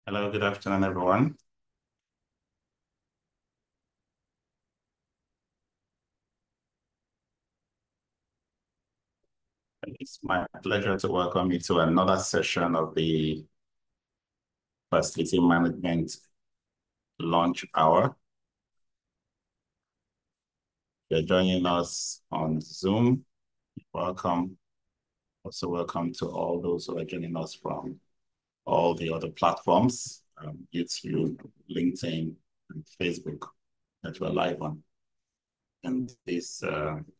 Hello, good afternoon, everyone. It's my pleasure to welcome you to another session of the Facility Management Launch Hour. You're joining us on Zoom. Welcome. Also, welcome to all those who are joining us from all the other platforms, YouTube, LinkedIn, and Facebook that we're live on in this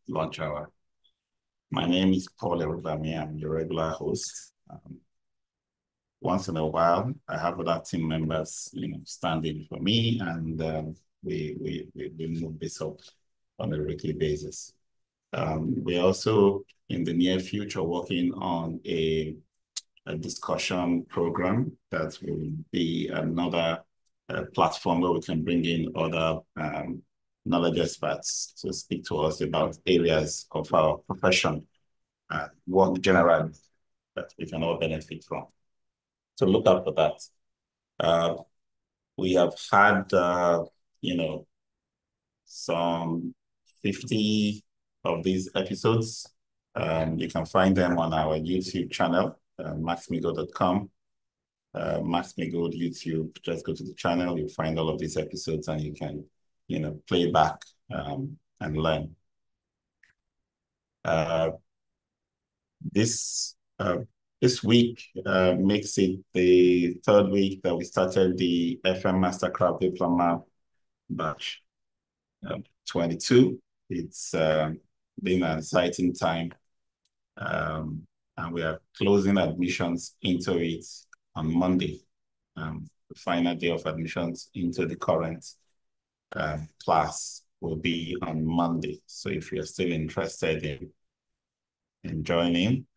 launch hour. My name is Paul Erubami. I'm your regular host. Once in a while, I have other team members, standing for me, and we move this up on a weekly basis. We're also in the near future working on a discussion program that will be another platform where we can bring in other knowledge experts to speak to us about areas of our profession and work generally that we can all benefit from. So look out for that. We have had, some 50 of these episodes. You can find them on our YouTube channel, Max-Migold.com. Max-Migold YouTube, just go to the channel, you'll find all of these episodes and you can, play back and learn. This week makes it the third week that we started the FM Mastercraft Diploma batch 22. It's been an exciting time, and we are closing admissions into it on Monday. The final day of admissions into the current class will be on Monday. So if you're still interested in joining,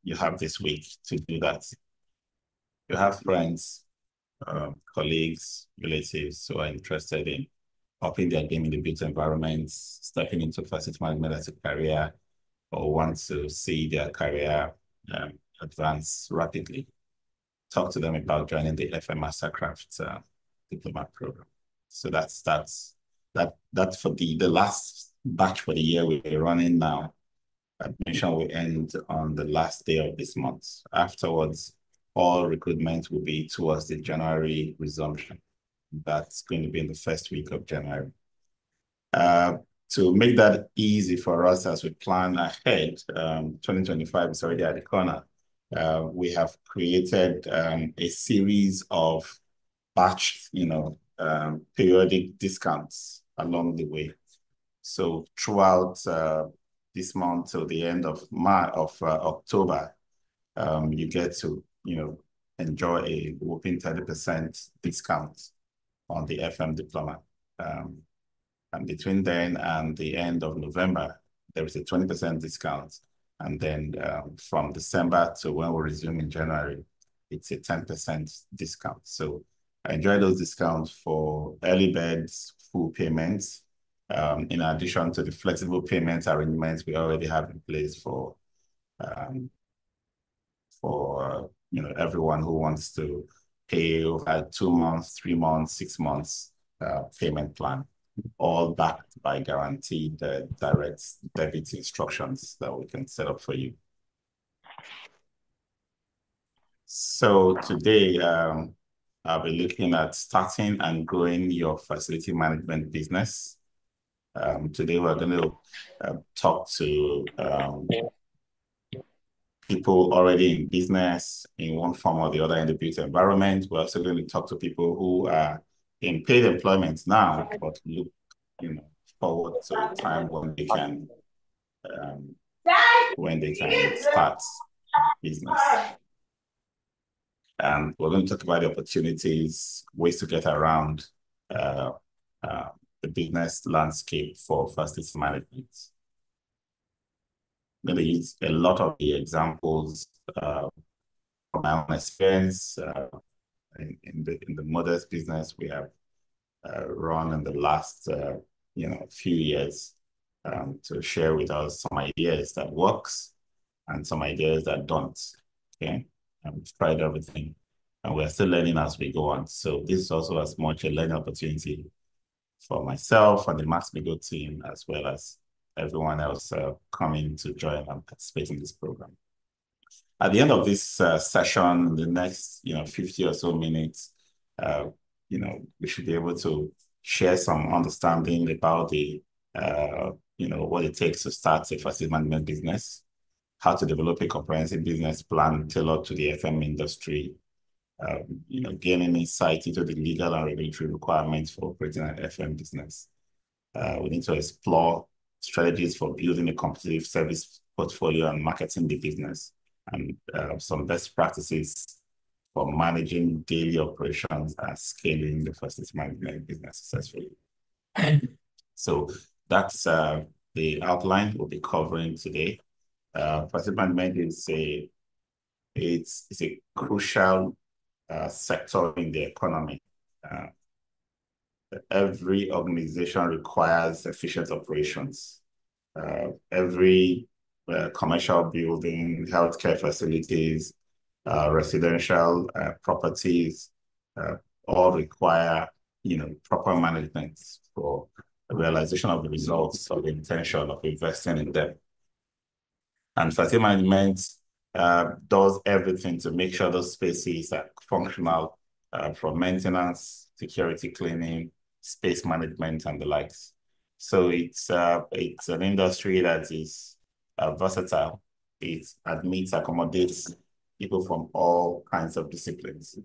you have this week to do that. You have friends, colleagues, relatives who are interested in upping their game in the built environment, stepping into facility management as a career, or want to see their career advance rapidly. Talk to them about joining the FM Mastercraft diploma program. So that's for the last batch for the year we're running now. Admission will end on the last day of this month. Afterwards, all recruitment will be towards the January resumption. That's going to be in the first week of January. To make that easy for us as we plan ahead, 2025 is already at the corner. We have created a series of batched, periodic discounts along the way. So throughout this month till the end of October, you get to, enjoy a whopping 30% discount on the FM diploma. And between then and the end of November, there is a 20% discount. And then from December to when we resume in January, it's a 10% discount. So I enjoy those discounts for early birds, full payments, in addition to the flexible payment arrangements we already have in place for everyone who wants to pay over 2 months, 3 months, 6 months payment plan, all backed by guaranteed direct debit instructions that we can set up for you. So today, I'll be looking at starting and growing your facility management business. Today, we're going to talk to people already in business in one form or the other in the built environment. We're also going to talk to people who are in paid employment now, but look, forward to a time when they can start business. And we're going to talk about the opportunities, ways to get around the business landscape for facility management. I'm going to use a lot of the examples from my own experience in the modest business we have run in the last few years to share with us some ideas that works and some ideas that don't. Okay, we've tried everything. and we're still learning as we go on. So this is also as much a learning opportunity for myself and the Max-Migold team, as well as everyone else coming to join and participate in this program. At the end of this session, the next 50 or so minutes, we should be able to share some understanding about the what it takes to start a facility management business, how to develop a comprehensive business plan tailored to the FM industry, gaining insight into the legal and regulatory requirements for operating an FM business. We need to explore strategies for building a competitive service portfolio and marketing the business, and some best practices for managing daily operations and scaling the facility management business successfully. So that's the outline we'll be covering today. Facility management is a crucial sector in the economy. Every organization requires efficient operations. Every commercial building, healthcare facilities, residential properties, all require proper management for the realization of the results of the intention of investing in them. And facility management does everything to make sure those spaces are functional, from maintenance, security cleaning, space management, and the likes. So it's an industry that is versatile. It accommodates people from all kinds of disciplines,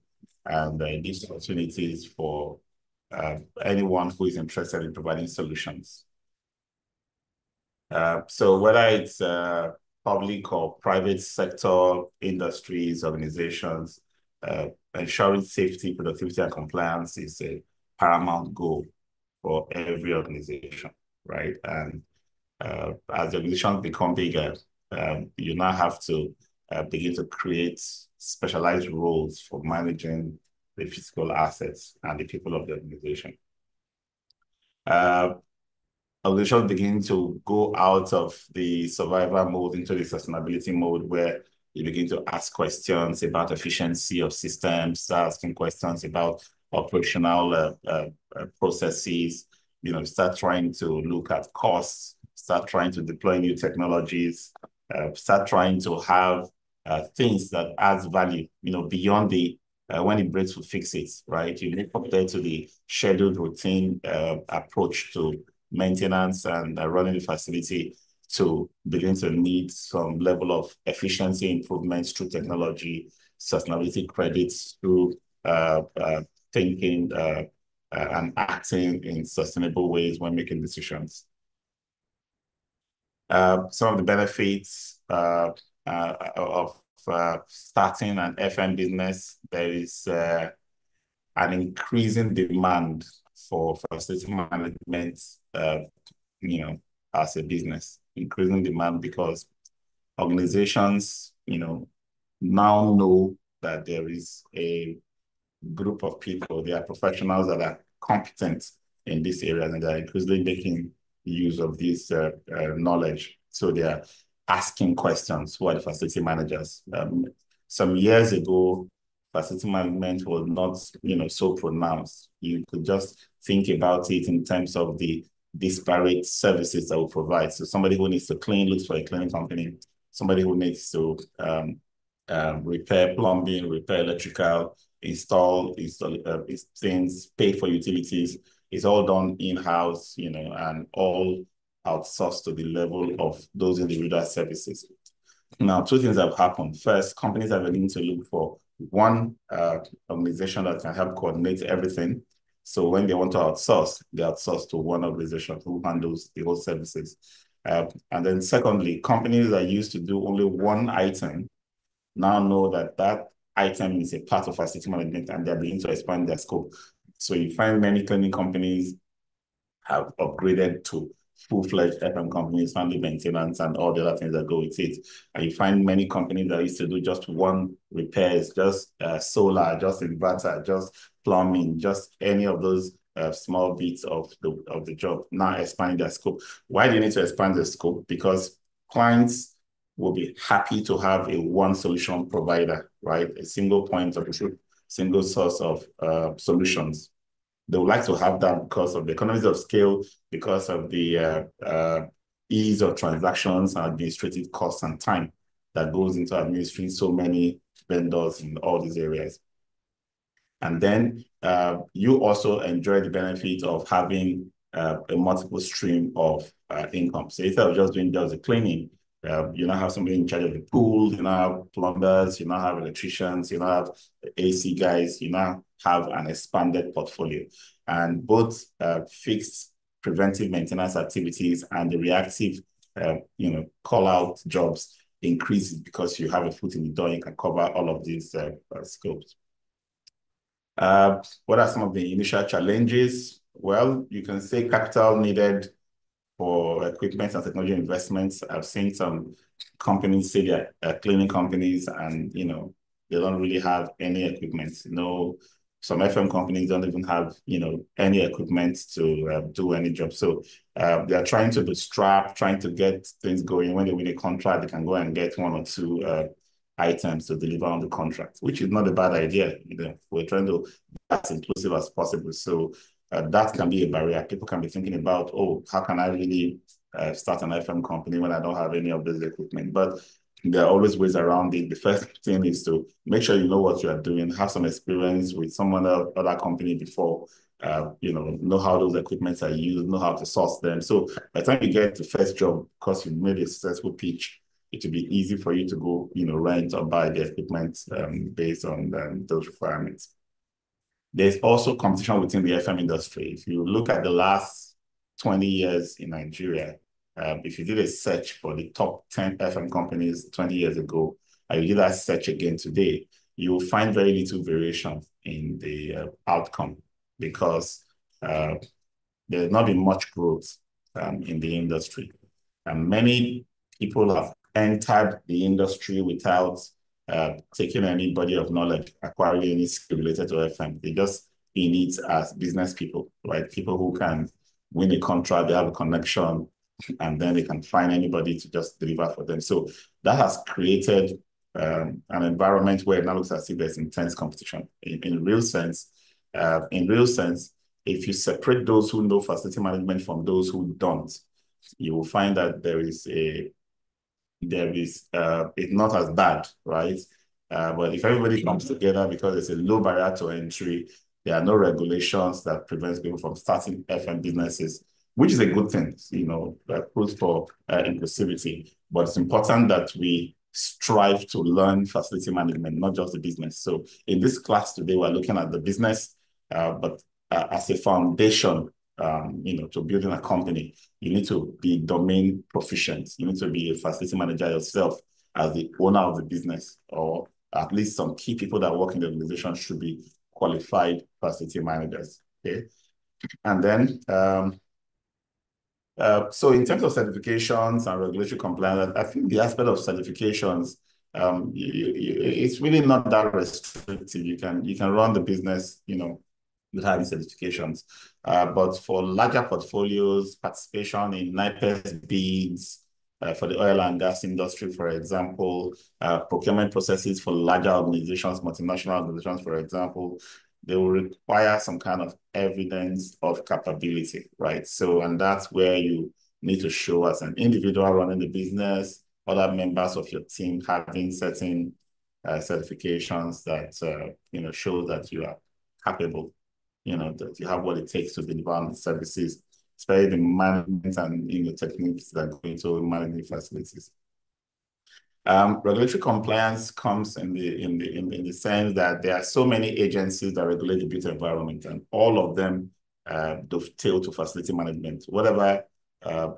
and it gives opportunities for anyone who is interested in providing solutions. So whether it's public or private sector, industries, organizations, ensuring safety, productivity, and compliance is a paramount goal for every organization, right? And as the organizations become bigger, you now have to begin to create specialized roles for managing the physical assets and the people of the organization. Organizations begin to go out of the survival mode into the sustainability mode, where you begin to ask questions about efficiency of systems, start asking questions about operational processes, start trying to look at costs, start trying to deploy new technologies, start trying to have things that adds value, beyond the when it breaks, we fix it, right? You need compared to the scheduled routine approach to maintenance and running the facility, to begin to need some level of efficiency improvements through technology, sustainability credits through thinking and acting in sustainable ways when making decisions. Some of the benefits of starting an FM business: there is an increasing demand for facility management, as a business. Increasing demand because organizations, now know that there is a group of people, they are professionals that are competent in this area, and they are increasingly making use of this knowledge. So they are asking questions. Who are the facility managers? Some years ago, facility management was not, so pronounced. You could just think about it in terms of the disparate services that we provide. So somebody who needs to clean looks for a cleaning company. Somebody who needs to repair plumbing, repair electrical, install things, pay for utilities. It's all done in-house, and all outsourced to the level of those individual services. Now, two things have happened. First, companies are beginning to look for one organization that can help coordinate everything. So when they want to outsource, they outsource to one organization who handles the whole services. And then secondly, companies that used to do only one item now know that that item is a part of facility management, and they're beginning to expand their scope. So you find many cleaning companies have upgraded to full-fledged FM companies, handling maintenance and all the other things that go with it. And you find many companies that used to do just one repairs, just solar, just inverter, just plumbing, just any of those small bits of the job, now expanding their scope. Why do you need to expand the scope? Because clients will be happy to have a one solution provider, right? A single point of truth single source of solutions. They would like to have that because of the economies of scale, because of the ease of transactions and administrative costs and time that goes into administering so many vendors in all these areas. And then you also enjoy the benefit of having a multiple stream of income. So instead of just doing the cleaning, you now have somebody in charge of the pool, you now have plumbers, you now have electricians, you now have AC guys, you now have an expanded portfolio. And both fixed preventive maintenance activities and the reactive, call out jobs increases because you have a foot in the door, you can cover all of these scopes. What are some of the initial challenges? Well, you can say capital needed for equipment and technology investments. I've seen some companies say they're cleaning companies and, they don't really have any equipment. Some FM companies don't even have, any equipment to do any job. So they're trying to bootstrap, trying to get things going. When they win a contract, they can go and get one or two items to deliver on the contract, which is not a bad idea. We're trying to be as inclusive as possible. So that can be a barrier. People can be thinking about, how can I really start an FM company when I don't have any of this equipment? But there are always ways around it. The first thing is to make sure you know what you are doing, have some experience with someone else, other company before, know how those equipments are used, know how to source them. So by the time you get the first job, because you made a successful pitch, it will be easy for you to go, rent or buy the equipment based on those requirements. There's also competition within the FM industry. If you look at the last 20 years in Nigeria, if you did a search for the top 10 FM companies 20 years ago, and you did that search again today, you will find very little variation in the outcome because there's not been much growth in the industry. And many people have entered the industry without taking any body of knowledge, acquiring any skill related to FM. They just in it as business people, right? People who can win a contract, they have a connection, and then they can find anybody to just deliver for them. So that has created an environment where it now looks as if there's intense competition. In real sense, if you separate those who know facility management from those who don't, you will find that it's not as bad, right? But if everybody comes together because there's a low barrier to entry, there are no regulations that prevents people from starting FM businesses, which is a good thing, that proves for inclusivity. But it's important that we strive to learn facility management, not just the business. So in this class today, we're looking at the business, but as a foundation, to building a company, you need to be domain proficient. You need to be a facility manager yourself as the owner of the business, or at least some key people that work in the organization should be qualified facility managers. Okay, and then so in terms of certifications and regulatory compliance, I think the aspect of certifications, it's really not that restrictive. You can run the business, with having certifications. But for larger portfolios, participation in NIPES bids, for the oil and gas industry, for example, procurement processes for larger organizations, multinational organizations, for example, they will require some kind of evidence of capability, right? So, and that's where you need to show as an individual running the business, other members of your team having certain certifications that, show that you are capable, that you have what it takes to deliver on the services, especially the management and, techniques that go into managing facilities. Regulatory compliance comes in the sense that there are so many agencies that regulate the built environment, and all of them dovetail to facility management. Whatever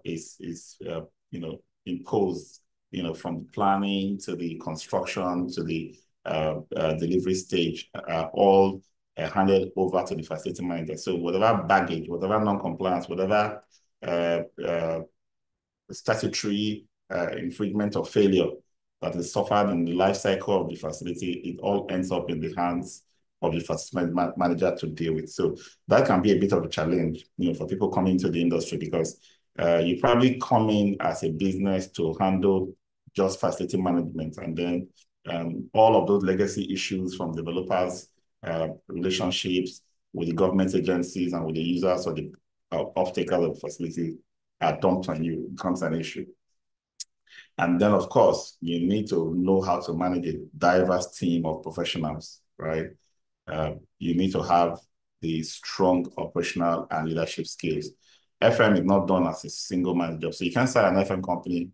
is imposed, from the planning to the construction to the delivery stage, all handed over to the facility manager. So whatever baggage, whatever non-compliance, whatever statutory infringement or failure that is suffered in the life cycle of the facility, it all ends up in the hands of the facility manager to deal with. So that can be a bit of a challenge, for people coming into the industry, because you probably come in as a business to handle just facility management, and then all of those legacy issues from developers relationships with the government agencies and with the users or the off-takers of the facility are dumped on you. It becomes an issue. And then, of course, you need to know how to manage a diverse team of professionals, right? You need to have the strong operational and leadership skills. FM is not done as a single man job. So you can't start an FM company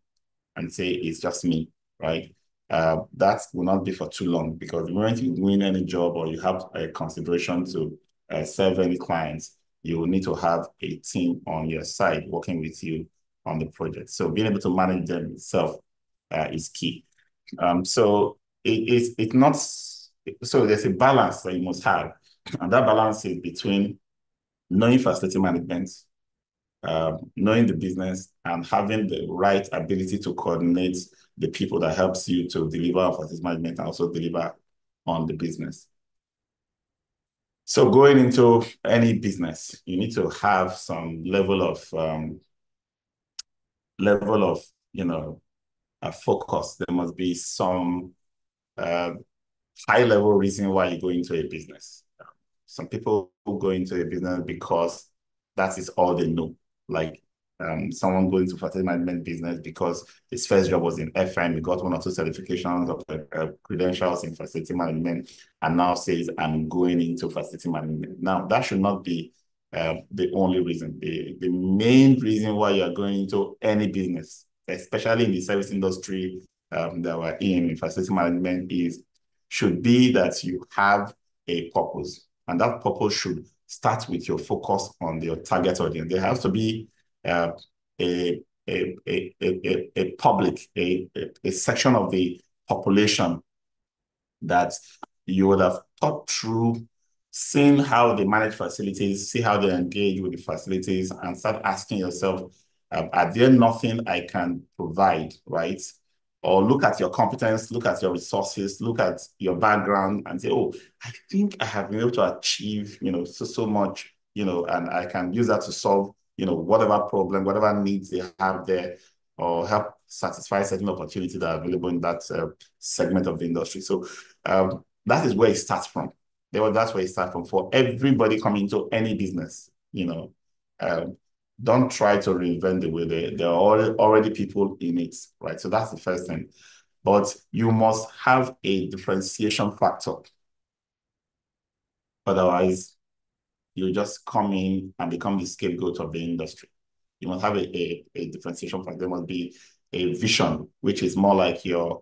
and say it's just me, right? That will not be for too long, because the moment you win any job or you have a consideration to serve any clients, you will need to have a team on your side working with you on the project. So being able to manage them itself is key. So it's not, so there's a balance that you must have. And that balance is between knowing facility management, knowing the business, and having the right ability to coordinate the people that helps you to deliver on facility management and also deliver on the business. So going into any business, you need to have some level of focus. There must be some high level reason why you go into a business. Some people go into a business because that is all they know. Like someone going to facility management business because his first job was in FM, he got 1 or 2 certifications of credentials in facility management, and now says, I'm going into facility management. Now, that should not be the only reason. The main reason why you're going into any business, especially in the service industry that we're in facility management, should be that you have a purpose. And that purpose should start with your focus on your target audience. There has to be a section of the population that you would have thought through, seeing how they manage facilities, see how they engage with the facilities, and start asking yourself, are there nothing I can provide, right? Or look at your competence, look at your resources, look at your background and say, oh, I think I have been able to achieve, so much, and I can use that to solve, whatever problem, whatever needs they have there, or help satisfy certain opportunities that are available in that segment of the industry. So that is where it starts from. That's where it starts from for everybody coming into any business, don't try to reinvent the wheel. There are already people in it, right? So that's the first thing. But you must have a differentiation factor. Otherwise, you just come in and become the scapegoat of the industry. You must have a differentiation factor. There must be a vision, which is more like your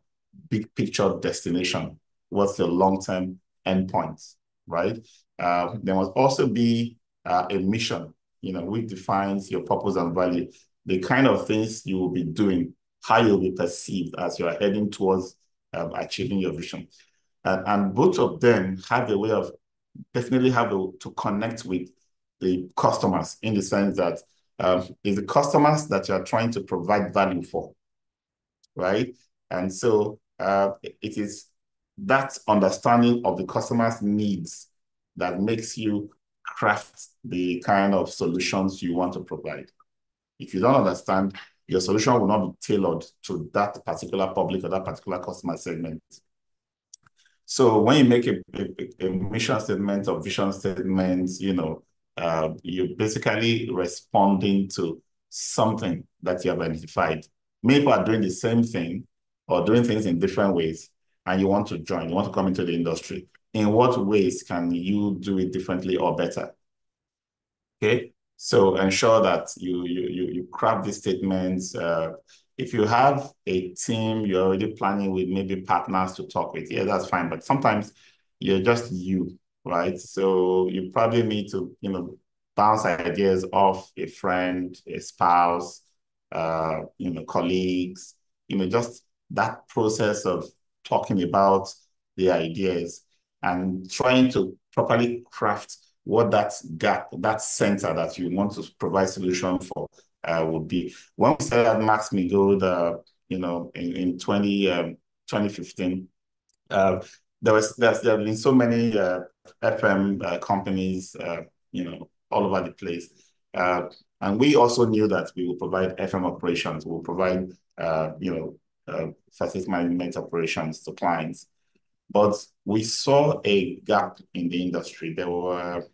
big picture destination. What's your long-term endpoint, right? There must also be a mission, which defines your purpose and value, the kind of things you will be doing, how you'll be perceived as you are heading towards achieving your vision. And both of them have a way of definitely to connect with the customers, in the sense that it's the customers that you are trying to provide value for, right? And so it is that understanding of the customer's needs that makes you craft the kind of solutions you want to provide. If you don't understand, your solution will not be tailored to that particular public or that particular customer segment. So when you make a mission statement or vision statement, you're basically responding to something that you have identified. Many people are doing the same thing or doing things in different ways, and you want to join, you want to come into the industry. In what ways can you do it differently or better? Okay, so ensure that you craft these statements. If you have a team, you're already planning with maybe partners to talk with, yeah, that's fine. But sometimes you're just you, right? So you probably need to, bounce ideas off a friend, a spouse, colleagues, just that process of talking about the ideas and trying to properly craft what that gap, that center that you want to provide solution for would be. When we started at Max-Migold, in 2015, there have been so many FM companies, all over the place. And we also knew that we will provide FM operations, we will provide, facility management operations to clients. But we saw a gap in the industry. There were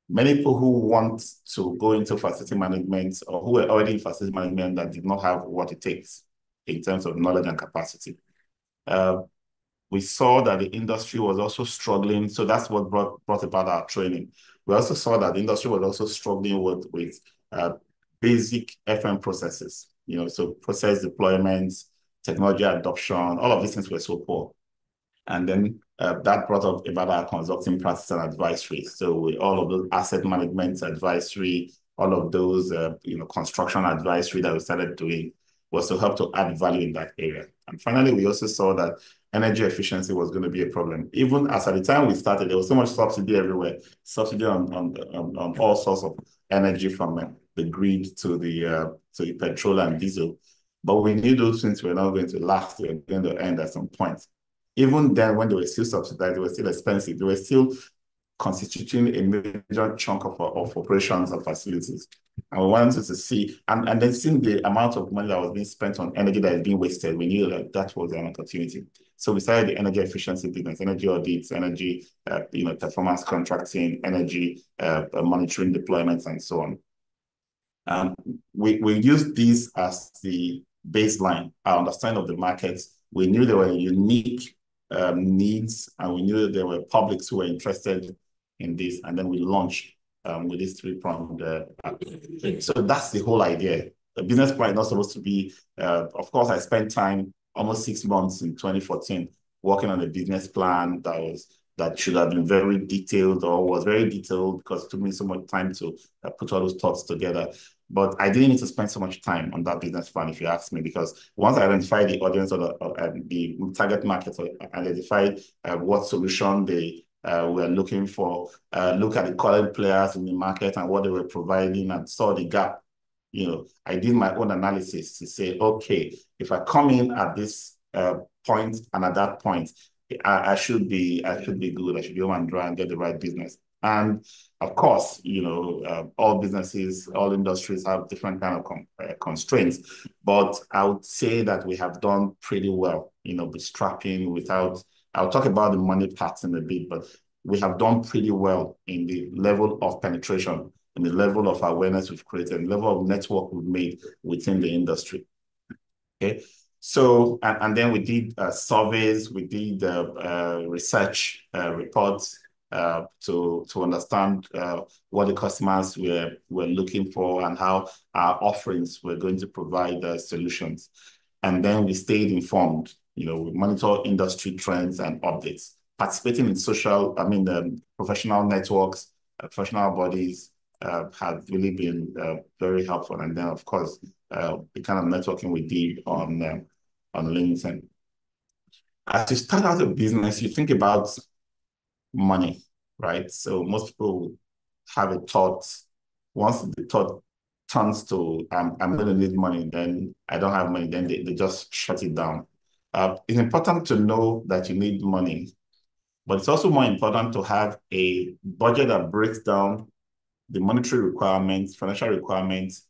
many people who want to go into facility management or who were already in facility management that did not have what it takes in terms of knowledge and capacity. We saw that the industry was also struggling. So that's what brought about our training. We also saw that the industry was also struggling with basic FM processes, so process deployments, technology adoption, all of these things were so poor. And then that brought up about our consulting practice and advisory. So with all of those asset management advisory, all of those construction advisory that we started doing was to help to add value in that area. And finally, we also saw that energy efficiency was going to be a problem. Even as at the time we started, there was so much subsidy everywhere, subsidy on all sorts of energy from the grid to the petrol and diesel. But we knew those things were not going to last, they were going to end at some point. Even then, when they were still subsidized, they were still expensive. They were still constituting a major chunk of operations and facilities. And we wanted to see, and then seeing the amount of money that was being spent on energy that is being wasted, we knew that that was an opportunity. So we started the energy efficiency business, energy audits, energy performance contracting, energy monitoring deployments, and so on. We used these as the baseline, our understanding of the markets. We knew there were unique needs, and we knew that there were publics who were interested in this, and then we launched with this three-pronged so that's the whole idea. The business plan is not supposed to be, of course, I spent time, almost 6 months in 2014, working on a business plan that should have been very detailed, or was very detailed, because it took me so much time to put all those thoughts together. But I didn't need to spend so much time on that business plan, if you ask me, because once I identified the audience or the target market, or identified what solution they were looking for, look at the current players in the market and what they were providing, and saw the gap. I did my own analysis to say, okay, if I come in at this point and at that point, I should be good. I should be able to try and get the right business. And of course, all businesses, all industries have different kind of constraints. But I would say that we have done pretty well, bootstrapping without. I'll talk about the money parts in a bit, but we have done pretty well in the level of penetration, in the level of awareness we've created, the level of network we've made within the industry. Okay. So, and then we did surveys, we did research reports to understand what the customers were looking for and how our offerings were going to provide solutions. And then we stayed informed. We monitor industry trends and updates, participating in professional networks, professional bodies have really been very helpful. And then, of course, the kind of networking we did on LinkedIn. As you start out a business, you think about money, right? So most people have a thought. Once the thought turns to, I'm going to need money, then I don't have money, then they just shut it down. It's important to know that you need money, but it's also more important to have a budget that breaks down the monetary requirements, financial requirements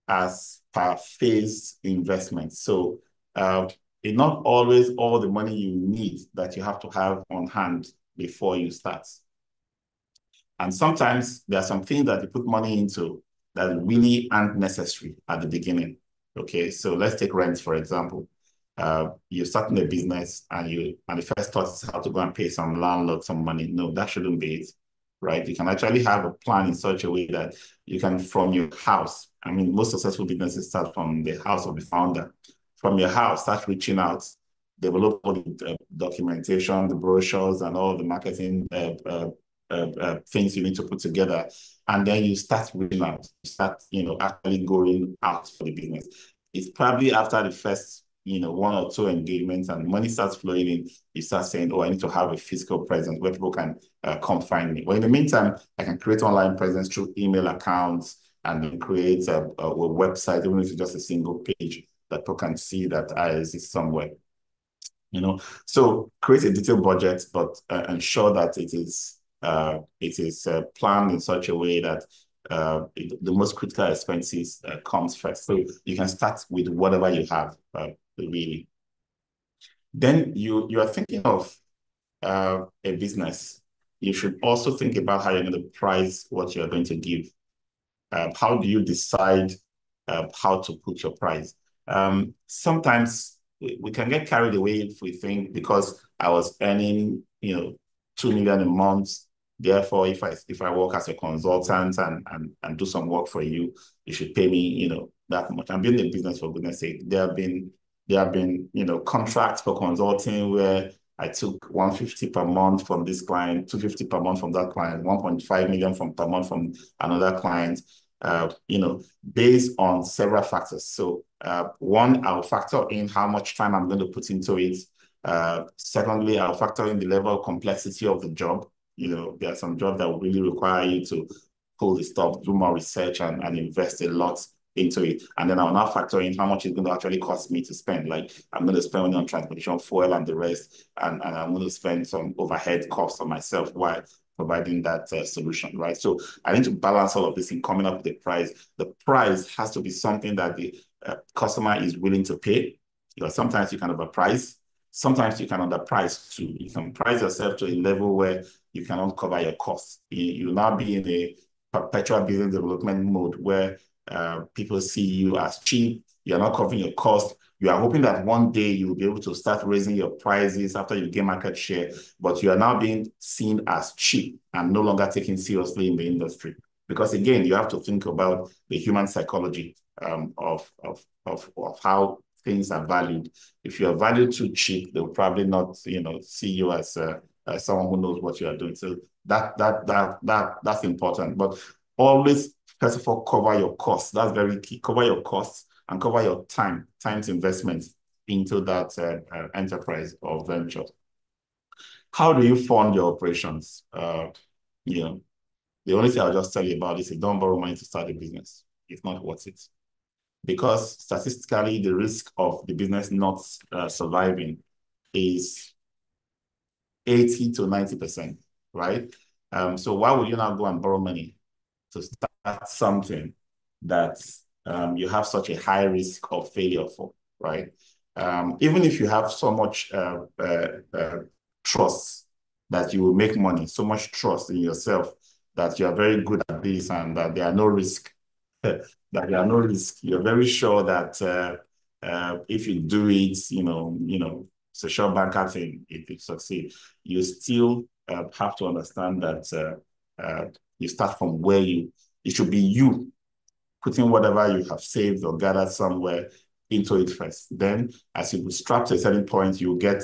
as per phase investment. So it's not always all the money you need that you have to have on hand before you start. And sometimes there are some things that you put money into that really aren't necessary at the beginning. Okay, so let's take rent, for example. You're starting a business and the first thought is how to go and pay some landlord some money. No, that shouldn't be it, right? You can actually have a plan in such a way that you can, from your house, most successful businesses start from the house of the founder. From your house, start reaching out, develop all the documentation, the brochures, and all the marketing things you need to put together. And then you start reaching out, you start, actually going out for the business. It's probably after the first, 1 or 2 engagements and money starts flowing in, you start saying, oh, I need to have a physical presence where people can come find me. Well, in the meantime, I can create online presence through email accounts and then create a website, even if it's just a single page that people can see that I exist somewhere. So create a detailed budget, but ensure that it is planned in such a way that the most critical expenses comes first. So you can start with whatever you have, really. Then you are thinking of a business. You should also think about how you're going to price what you're going to give. How do you decide how to put your price? Sometimes we can get carried away if we think because I was earning, 2 million a month. Therefore, if I work as a consultant and do some work for you, you should pay me, that much. I'm building a business for goodness sake. There have been, contracts for consulting where I took 150 per month from this client, 250 per month from that client, 1.5 million per month from another client. Based on several factors. So one, I'll factor in how much time I'm going to put into it. Secondly, I'll factor in the level of complexity of the job. There are some jobs that will really require you to pull the stuff, do more research and invest a lot into it. And then I'll now factor in how much it's going to actually cost me to spend. Like I'm going to spend money on transportation, fuel and the rest. And I'm going to spend some overhead costs on myself while providing that solution, right? So I need to balance all of this in coming up with the price. The price has to be something that the customer is willing to pay. Sometimes you can overprice. Sometimes you can underprice too. You can price yourself to a level where you cannot cover your costs. You'll now be in a perpetual business development mode where people see you as cheap. You're not covering your cost. You are hoping that one day you will be able to start raising your prices after you gain market share, but you are now being seen as cheap and no longer taken seriously in the industry. Because again, you have to think about the human psychology of how things are valued. If you are valued too cheap, they'll probably not, see you as someone who knows what you are doing. So that's important. But always, first of all, cover your costs. That's very key. Cover your costs and cover your time's investments into that enterprise or venture. How do you fund your operations? The only thing I'll just tell you about is don't borrow money to start a business. It's not worth it. Because statistically, the risk of the business not surviving is 80 to 90%, right? So why would you not go and borrow money to start something that you have such a high risk of failure for, right? Even if you have so much trust that you will make money, so much trust in yourself that you are very good at this and that there are no risk, you're very sure that if you do it, it's a sure banker thing if you succeed. You still have to understand that you start from where it should be you putting whatever you have saved or gathered somewhere into it first. Then, as you strap to a certain point, you get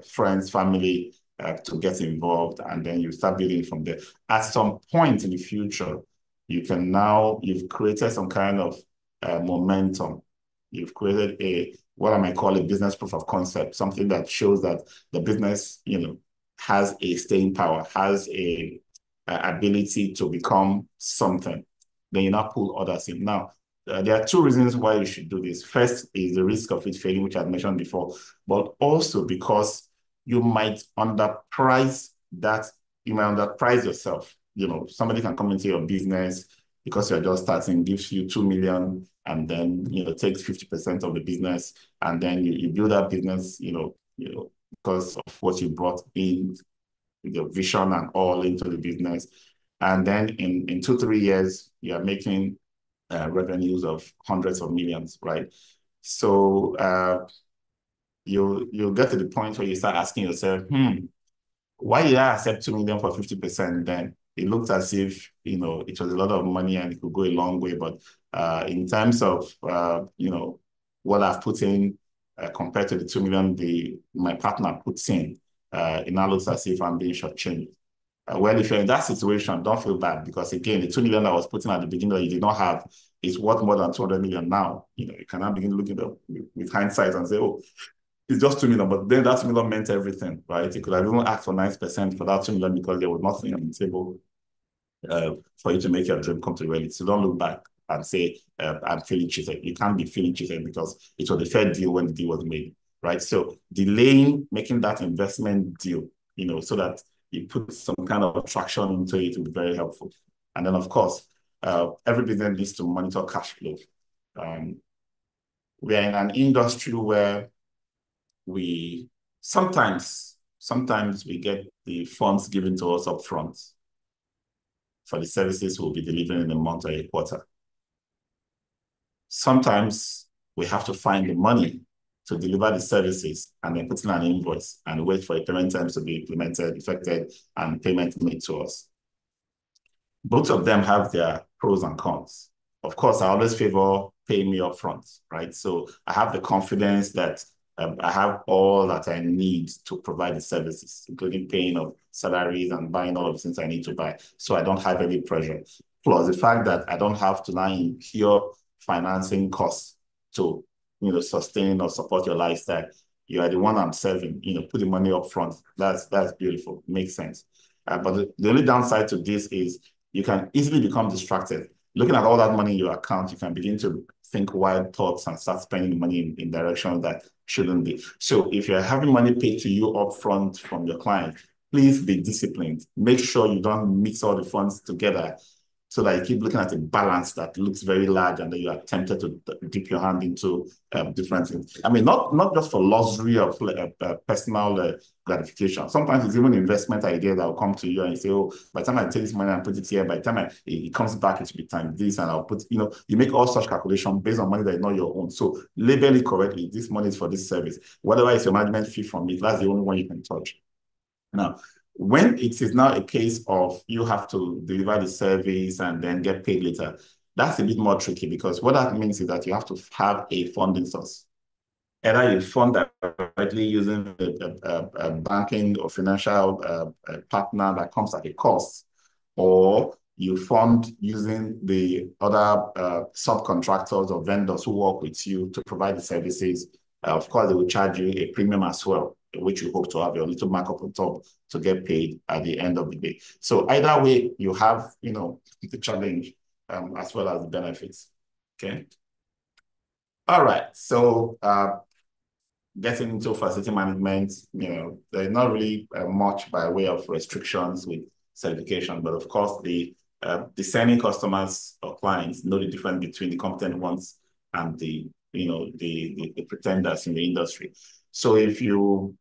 friends, family to get involved, and then you start building from there. At some point in the future, you've created some kind of momentum. You've created what I might call a business proof of concept, something that shows that the business, has a staying power, has a ability to become something. Then you now pull others in. Now, there are two reasons why you should do this. First is the risk of it failing, which I mentioned before, but also because you might underprice yourself. Somebody can come into your business because you're just starting, gives you 2 million, and then, takes 50% of the business, and then you build that business, because of what you brought in, your vision and all into the business. And then in 2-3 years, you're making revenues of hundreds of millions, right? So you'll get to the point where you start asking yourself, why did I accept 2 million for 50% then? It looked as if, it was a lot of money and it could go a long way. But in terms of, what I've put in compared to the 2 million my partner puts in, it now looks as if I'm being shortchanged. Well, if you're in that situation, don't feel bad because, again, the 2 million I was putting at the beginning that you did not have is worth more than 200 million now. You can now begin looking at with hindsight and say, oh, it's just 2 million, but then that 2 million meant everything, right? You could have even asked for 9% for that 2 million because there was nothing on the table for you to make your dream come to reality. So don't look back and say, I'm feeling cheated. You can't be feeling cheated because it was a fair deal when the deal was made, right? So delaying making that investment deal, so that you put some kind of traction into it will be very helpful. And then, of course, every business needs to monitor cash flow. We are in an industry where we sometimes we get the funds given to us upfront for the services we'll be delivering in a month or a quarter. Sometimes we have to find the money to deliver the services and then put in an invoice and wait for a payment terms to be implemented, effected, and payment made to us. Both of them have their pros and cons. Of course, I always favor paying me upfront, right? So I have the confidence that I have all that I need to provide the services, including paying of salaries and buying all of the things I need to buy. So I don't have any pressure. Plus the fact that I don't have to now incur financing costs to, sustain or support your lifestyle. You are the one I'm serving, put the money up front. That's beautiful. Makes sense. But the only downside to this is you can easily become distracted. Looking at all that money in your account, you can begin to think wild thoughts and start spending money in directions that shouldn't be. So if you're having money paid to you upfront from your client, please be disciplined. Make sure you don't mix all the funds together so that you keep looking at a balance that looks very large and then you are tempted to dip your hand into different things. I mean, not just for luxury or personal gratification. Sometimes it's even investment idea that will come to you and you say, oh, by the time I take this money and put it here, by the time it comes back, it will be time this, and I'll put, you make all such calculations based on money that is not your own. So label it correctly. This money is for this service. Whatever is your management fee from it, that's the only one you can touch. Now, when it is now a case of you have to deliver the service and then get paid later, that's a bit more tricky because what that means is that you have to have a funding source. Either you fund directly using a banking or financial partner that comes at a cost, or you fund using the other subcontractors or vendors who work with you to provide the services. Of course, they will charge you a premium as well, which you hope to have your little markup on top to get paid at the end of the day. So either way, you have, the challenge as well as the benefits. Okay. All right. So getting into facility management, there's not really much by way of restrictions with certification, but of course the discerning customers or clients know the difference between the competent ones and the pretenders in the industry. So if you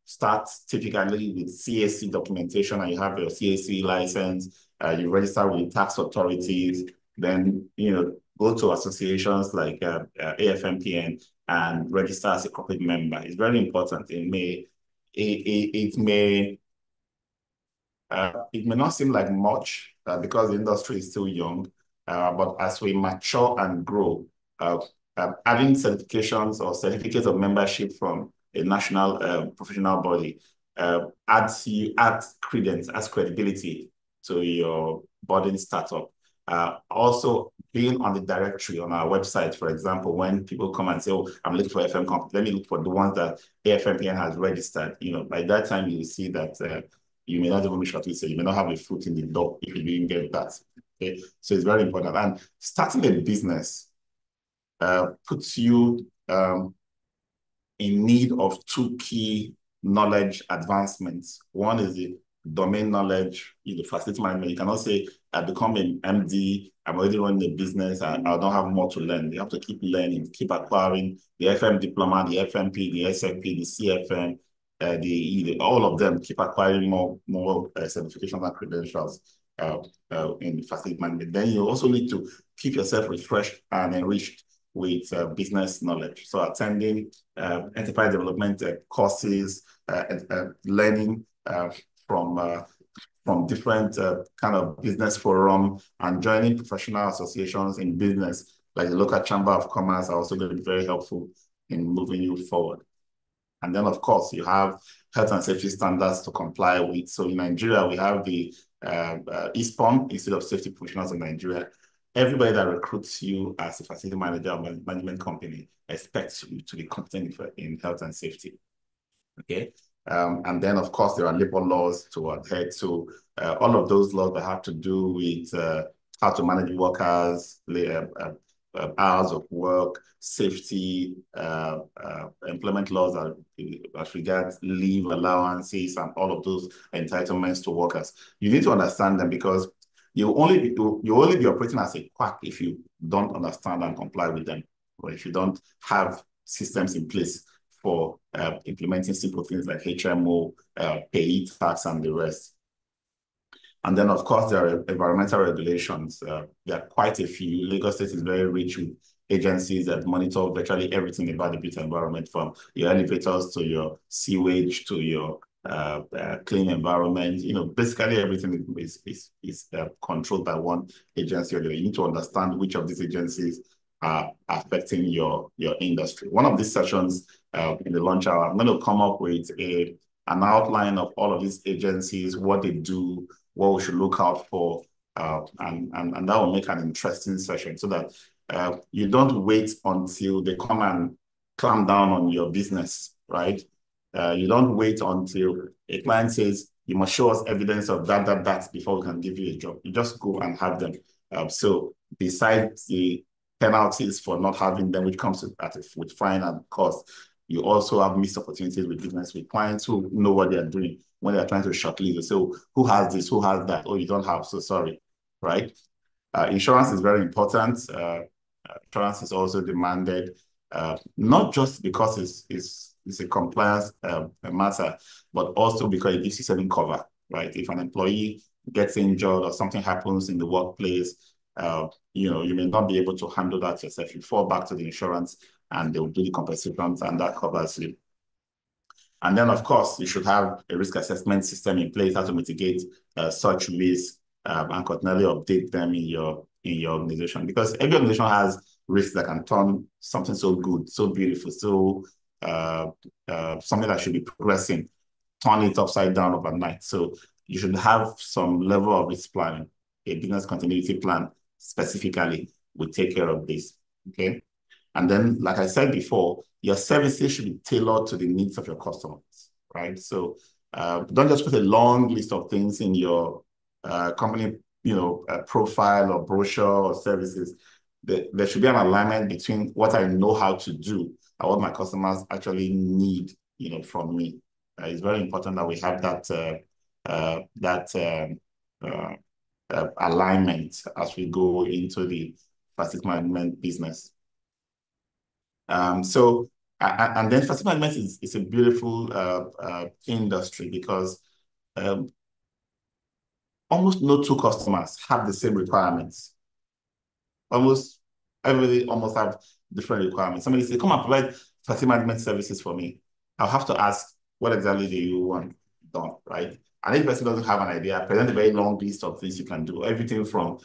start typically with CAC documentation and you have your CAC license, you register with tax authorities, then go to associations like AFMPN and register as a corporate member. It's very important. It may not seem like much because the industry is still young, but as we mature and grow, adding certifications or certificates of membership from a national professional body adds credence, adds credibility to your budding startup. Also, being on the directory on our website, for example, when people come and say, oh, I'm looking for FM company, let me look for the ones that AFMPN has registered. By that time, you will see that you may not even be shortlisted. You may not have a foot in the door if you didn't get that. Okay, so it's very important. And starting a business puts you in need of two key knowledge advancements. One is the domain knowledge, facility management. You cannot say, I become an MD, I'm already running a business, and I don't have more to learn. You have to keep learning, keep acquiring the FM diploma, the FMP, the SFP, the CFM, all of them, keep acquiring more certifications and credentials in facility management. Then you also need to keep yourself refreshed and enriched with business knowledge. So attending enterprise development courses, learning from different kind of business forum and joining professional associations in business, like the local chamber of commerce, are also going to be very helpful in moving you forward. And then, of course, you have health and safety standards to comply with. So in Nigeria, we have the ISPOM, Institute of Safety Professionals in Nigeria. Everybody that recruits you as a facility manager or management company expects you to be competent in health and safety. Okay. And then, of course, there are labor laws to adhere to. All of those laws that have to do with how to manage workers, hours of work, safety, employment laws as regards leave allowances, and all of those entitlements to workers. You need to understand them because you only be operating as a quack if you don't understand and comply with them, or if you don't have systems in place for implementing simple things like HMO, pay tax, and the rest. And then, of course, there are environmental regulations. There are quite a few. Lagos State is very rich with agencies that monitor virtually everything about the built environment, from your elevators to your sewage to your clean environment. Basically everything is controlled by one agency. You need to understand which of these agencies are affecting your industry. One of these sessions in the lunch hour, I'm going to come up with an outline of all of these agencies, what they do, what we should look out for, and that will make an interesting session, so that you don't wait until they come and clamp down on your business, right? You don't wait until a client says, you must show us evidence of that before we can give you a job. You just go and have them. So besides the penalties for not having them, which comes with fine and cost, you also have missed opportunities with business, with clients who know what they are doing when they are trying to shortlist. They say, oh, who has this? Who has that? Oh, you don't have, so sorry, right? Insurance is very important. Insurance is also demanded, not just because it's a compliance matter, but also because it gives you certain cover, right? If an employee gets injured or something happens in the workplace, you may not be able to handle that yourself. You fall back to the insurance and they will do the compensations, and that covers you. And then, of course, you should have a risk assessment system in place how to mitigate such risks, and continually update them in your organization, because every organization has risks that can turn something so good, so beautiful, so something that should be progressing, turn it upside down overnight. So you should have some level of risk planning. A business continuity plan specifically will take care of this, okay? And then, like I said before, your services should be tailored to the needs of your customers, right? So don't just put a long list of things in your company, profile or brochure or services. There should be an alignment between what I know how to do and what my customers actually need, from me. It's very important that we have that alignment as we go into the facility management business. And then facility management is a beautiful industry, because almost no two customers have the same requirements. Everybody have different requirements. Somebody say, come and provide facility management services for me. I'll have to ask, what exactly do you want done, right? And if the person doesn't have an idea, present a very long list of things you can do. Everything from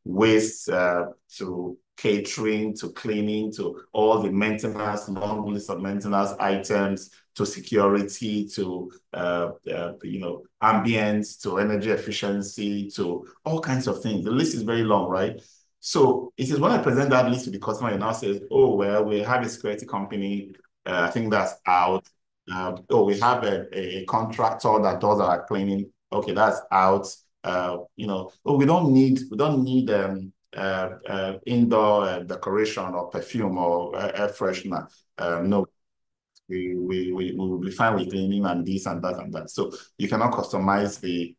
waste to catering to cleaning to all the maintenance, long list of maintenance items, to security, to ambience, to energy efficiency, to all kinds of things. The list is very long, right? So it is when I present that list to the customer, it now says, oh, well, we have a security company. I think that's out. Oh, we have a contractor that does our cleaning. Okay, that's out. Oh, we don't need indoor decoration or perfume or air freshener. No, we will be fine with cleaning and this and that and that. So you cannot customize the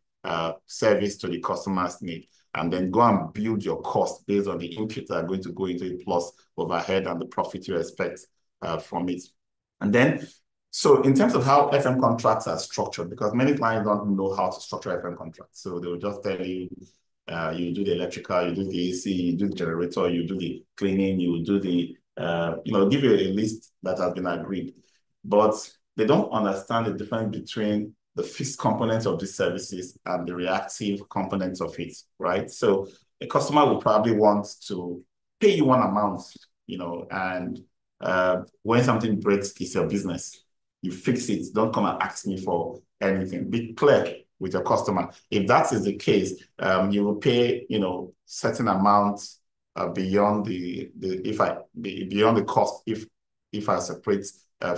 service to the customer's need, and then go and build your cost based on the inputs that are going to go into it, plus overhead and the profit you expect from it. And then, so in terms of how FM contracts are structured, because many clients don't know how to structure FM contracts. So they will just tell you, you do the electrical, you do the AC, you do the generator, you do the cleaning, you do the, give you a list that has been agreed. But they don't understand the difference between the fixed components of these services and the reactive components of it, right? So a customer will probably want to pay you one amount, and when something breaks, it's your business. You fix it. Don't come and ask me for anything. Be clear with your customer. If that is the case, you will pay, certain amounts beyond beyond the cost if I separate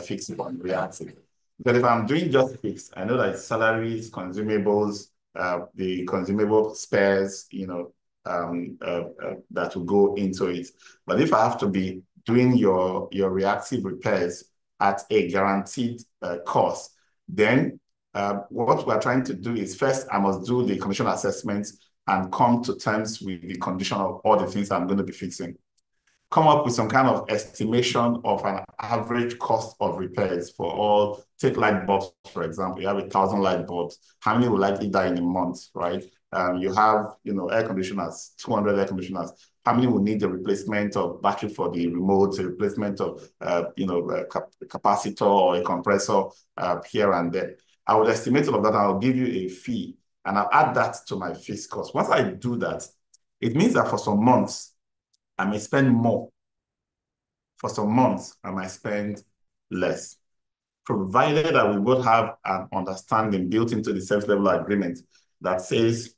fixed from reactive. But if I'm doing just fixed, I know that salaries, consumables, the consumable spares, that will go into it. But if I have to be doing your reactive repairs at a guaranteed cost, then what we're trying to do is, first, I must do the condition assessment and come to terms with the condition of all the things I'm going to be fixing. come up with some kind of estimation of an average cost of repairs for all, take light bulbs, for example. You have 1,000 light bulbs. How many will likely die in a month, right? You have, air conditioners, 200 air conditioners. How many will need the replacement of battery for the remote, the replacement of, a capacitor or a compressor here and there? I would estimate all of that, and I'll give you a fee, and I'll add that to my fixed cost. Once I do that, it means that for some months, I may spend more. For some months, I might spend less, provided that we both have an understanding built into the service level agreement that says,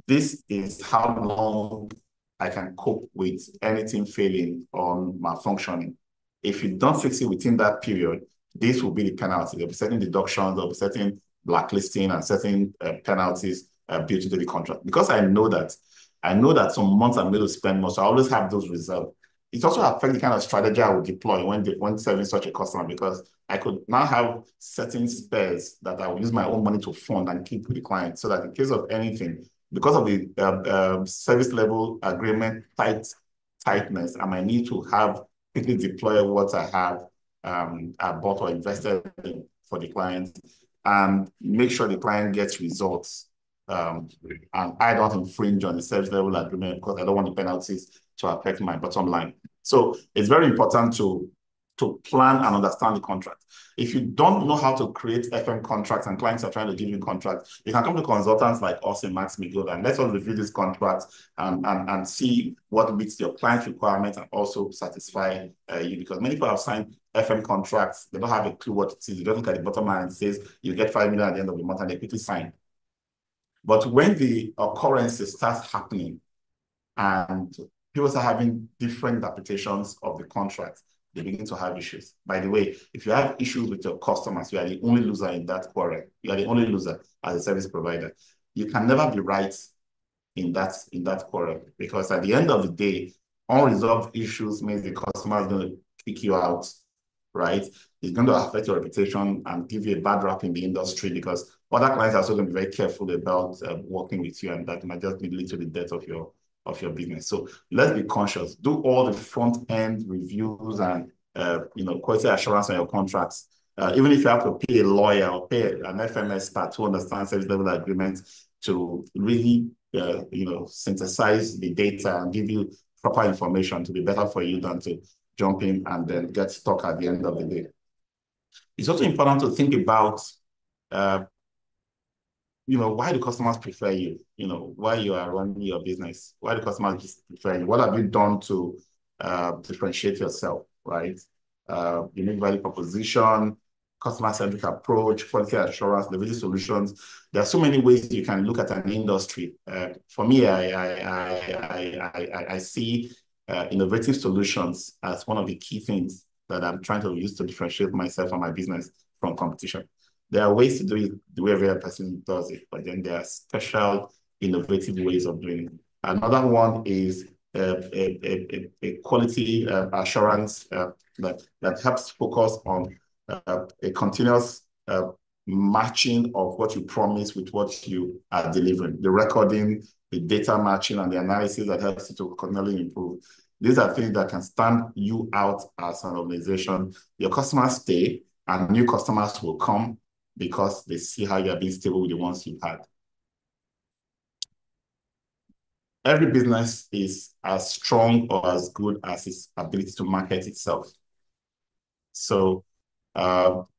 this is how long I can cope with anything failing or malfunctioning. If you don't fix it within that period, this will be the penalty. There'll be certain deductions, there'll be certain blacklisting and certain penalties built into the contract. Because I know that some months I'm going to spend more, so I always have those reserved. It also affects the kind of strategy I would deploy when serving such a customer, because I could now have certain spares that I will use my own money to fund and keep with the client, so that in case of anything, because of the service level agreement tightness, I might need to have quickly deploy what I have I bought or invested in for the client, and make sure the client gets results. And I don't infringe on the service level agreement because I don't want the penalties to affect my bottom line. So it's very important to plan and understand the contract. If you don't know how to create FM contracts and clients are trying to give you contracts, you can come to consultants like us in Max-Migold and let us review these contracts and see what meets your client's requirements and also satisfy you. Because many people have signed FM contracts, they don't have a clue what it is. You don't look at the bottom line and it says you get 5 million at the end of the month and they quickly sign. But when the occurrences start happening and people start having different interpretations of the contract, they begin to have issues. By the way, if you have issues with your customers, you are the only loser in that quarrel. You are the only loser as a service provider. You can never be right in that quarrel, because at the end of the day, unresolved issues means the customer is going to kick you out, right? It's going to affect your reputation and give you a bad rap in the industry, because other clients are also going to be very careful about working with you, and that might just lead to the death of your business. So let's be conscious. Do all the front-end reviews and quality assurance on your contracts. Even if you have to pay a lawyer or pay an FM expert to understand service level agreements to really synthesize the data and give you proper information, to be better for you than to jump in and then get stuck at the end of the day. It's also important to think about why do customers prefer you? Why you are running your business? Why do customers prefer you? What have you done to differentiate yourself, right? Unique value proposition, customer-centric approach, quality assurance, delivery solutions. There are so many ways you can look at an industry. For me, I see innovative solutions as one of the key things that I'm trying to use to differentiate myself and my business from competition. There are ways to do it the way every other person does it, but then there are special, innovative ways of doing it. Another one is a quality assurance that helps focus on a continuous matching of what you promise with what you are delivering. The recording, the data matching, and the analysis that helps you to continually improve. These are things that can stand you out as an organization. Your customers stay, and new customers will come because they see how you're being stable with the ones you've had. Every business is as strong or as good as its ability to market itself. So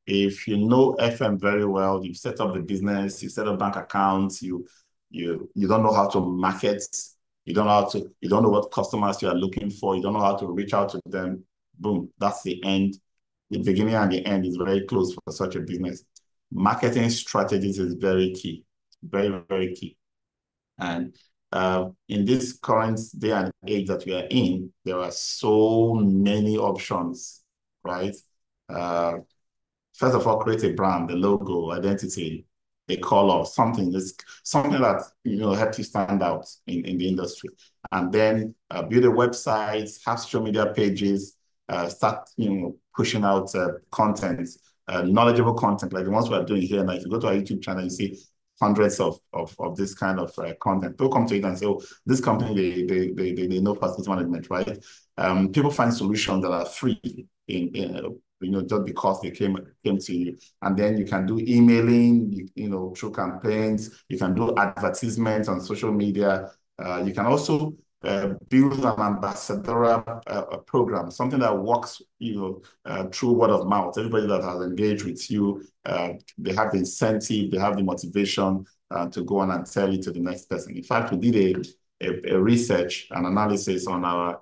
if you know FM very well, you set up the business, you set up bank accounts, you don't know how to market, you don't know what customers you are looking for, you don't know how to reach out to them, boom, that's the end. The beginning and the end is very close for such a business. Marketing strategies is very key, very, very key. And in this current day and age that we are in, there are so many options, right? First of all, create a brand, a logo, identity, a color, something that helps you stand out in the industry. And then build a website, have social media pages, start pushing out content, knowledgeable content like the ones we are doing here. Now, if you go to our YouTube channel, you see hundreds of this kind of content. They'll come to you and say, oh, this company, they know facility management, right? People find solutions that are free just because they came to you. And then you can do emailing, through campaigns. You can do advertisements on social media. You can also build an ambassadorial program, something that works, through word of mouth. Everybody that has engaged with you, they have the incentive, they have the motivation to go on and tell it to the next person. In fact, we did a research and analysis on our,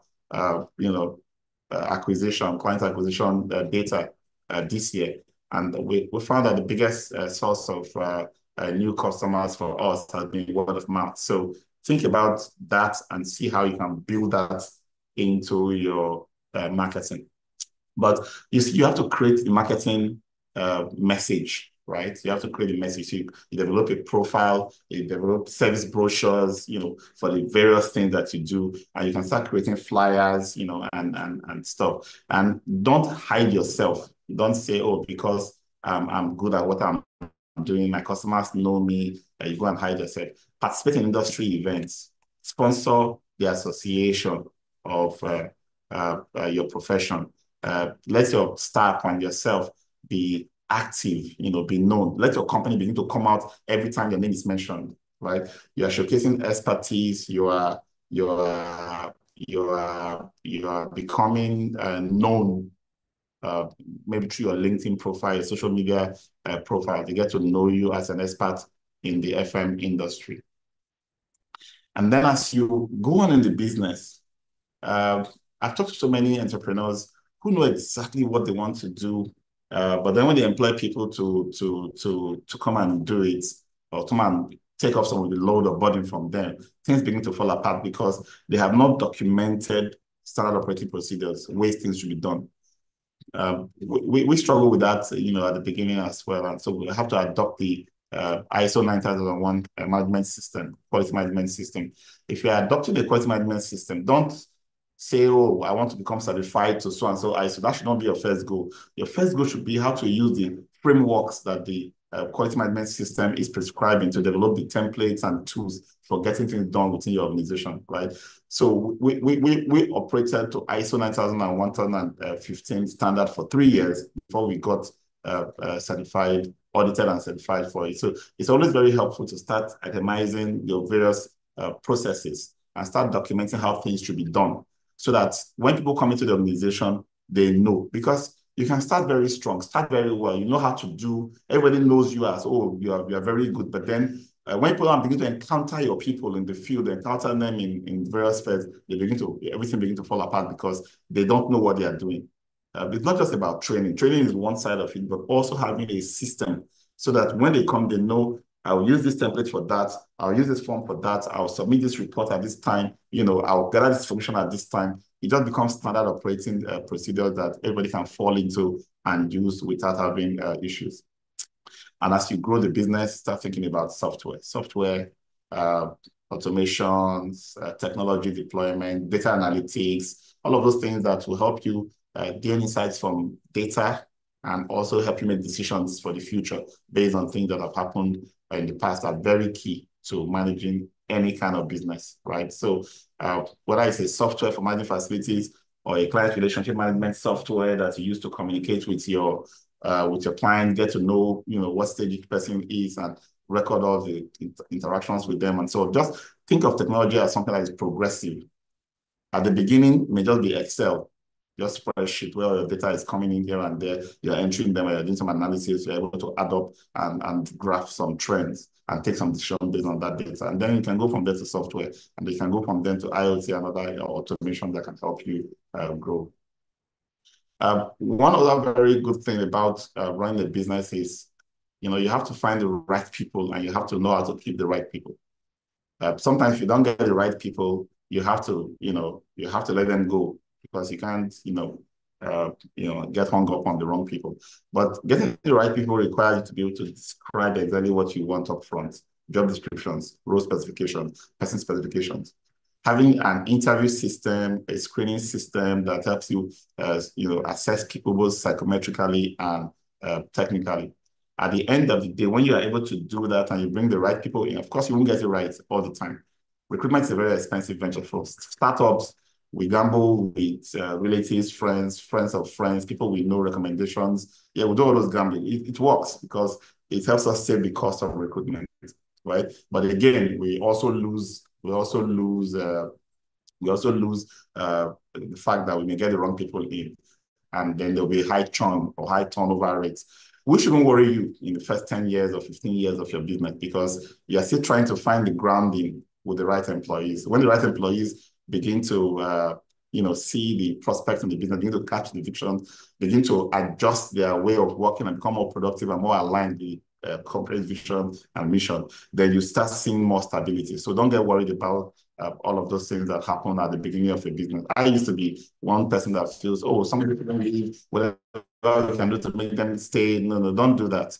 client acquisition data this year, and we found that the biggest source of new customers for us has been word of mouth. So think about that and see how you can build that into your marketing. But you have to create the marketing message, right? You have to create a message. So you develop a profile, you develop service brochures, for the various things that you do, and you can start creating flyers, and stuff. And don't hide yourself. Don't say, oh, because I'm good at what I'm doing, my customers know me, you go and hide yourself. Participate in industry events, sponsor the association of your profession. Let your staff and yourself be active, be known. Let your company begin to come out every time your name is mentioned, right? You are showcasing expertise. You are becoming known. Maybe through your LinkedIn profile, your social media profile, they get to know you as an expert in the FM industry. And then as you go on in the business, I've talked to so many entrepreneurs who know exactly what they want to do, but then when they employ people to come and do it, or come and take off some of the load or burden from them, things begin to fall apart because they have not documented standard operating procedures, ways things should be done. We struggle with that, at the beginning as well. And so we have to adopt the ISO 9001 management system, quality management system. If you're adopting a quality management system, don't say, oh, I want to become certified to so-and-so ISO. That should not be your first goal. Your first goal should be how to use the frameworks that the quality management system is prescribing to develop the templates and tools for getting things done within your organization, right? So we operated to ISO 9001-2015 standard for 3 years before we got certified, audited and certified for it. So it's always very helpful to start itemizing your various processes and start documenting how things should be done, so that when people come into the organization, they know. Because you can start very strong, start very well. You know how to do. Everybody knows you as, oh, you are very good. But then when people begin to encounter your people in the field, encounter them in various fields, everything begins to fall apart because they don't know what they are doing. It's not just about training. Training is one side of it, but also having a system so that when they come, they know, I'll use this template for that. I'll use this form for that. I'll submit this report at this time. I'll gather this information at this time. It just becomes standard operating procedure that everybody can fall into and use without having issues. And as you grow the business, start thinking about software, automations, technology deployment, data analytics, all of those things that will help you gain insights from data and also help you make decisions for the future based on things that have happened in the past are very key to managing any kind of business, right? So whether it's a software for managing facilities or a client relationship management software that you use to communicate with your client, get to know, what stage each person is and record all the interactions with them. And so just think of technology as something that is progressive. At the beginning, it may just be Excel, just spreadsheet where your data is coming in here and there, you're entering them, you're doing some analysis, you're able to add up and graph some trends and take some decisions based on that data. And then you can go from there to software, and you can go from there to IoT and other automation that can help you grow. One other very good thing about running a business is, you have to find the right people and you have to know how to keep the right people. Sometimes if you don't get the right people, you have to let them go, because you can't, get hung up on the wrong people. But getting the right people requires you to be able to describe exactly what you want up front: job descriptions, role specifications, person specifications. Having an interview system, a screening system that helps you, assess people both psychometrically and technically. at the end of the day, when you are able to do that and you bring the right people in, of course, you won't get it right all the time. Recruitment is a very expensive venture for startups. We gamble with relatives, friends of friends, people we know, recommendations. Yeah, we do all those gambling. It works because it helps us save the cost of recruitment, right? But again, we also lose the fact that we may get the wrong people in, and then there'll be high churn or high turnover rates, which shouldn't worry you in the first 10 years or 15 years of your business, because you're still trying to find the grounding with the right employees. When the right employees begin to see the prospects in the business, begin to catch the vision, begin to adjust their way of working and become more productive and more aligned with corporate vision and mission, then you start seeing more stability. So don't get worried about all of those things that happen at the beginning of a business. I used to be one person that feels, oh, some people don't leave, whatever you can do to make them stay. No, don't do that.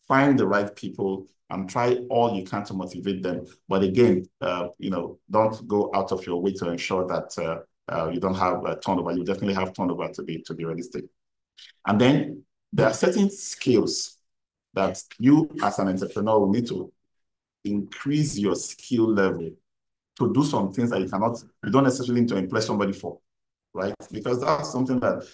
Find the right people and try all you can to motivate them. But again, don't go out of your way to ensure that you don't have a turnover. You definitely have turnover to be realistic. And then there are certain skills that you as an entrepreneur will need to increase your skill level to do some things that you don't necessarily need to employ somebody for, right? Because that's something that,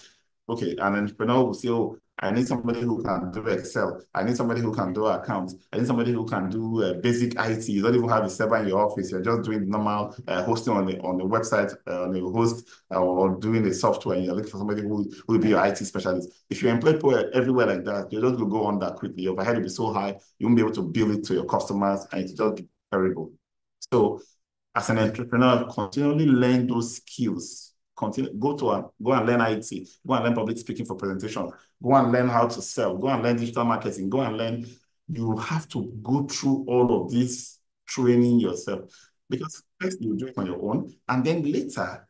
okay, an entrepreneur will say, oh, I need somebody who can do Excel. I need somebody who can do accounts. I need somebody who can do basic IT. You don't even have a server in your office. You're just doing normal hosting on the website, on the host, or doing the software. And you're looking for somebody who will be your IT specialist. If you employ people everywhere like that, you're just going to go on that quickly. Your overhead will be so high, you won't be able to bill it to your customers, and it's just terrible. So as an entrepreneur, continually learn those skills. Go and learn IT, go and learn public speaking for presentation, go and learn how to sell, go and learn digital marketing, go and learn. You have to go through all of this training yourself, because first you do it on your own, and then later,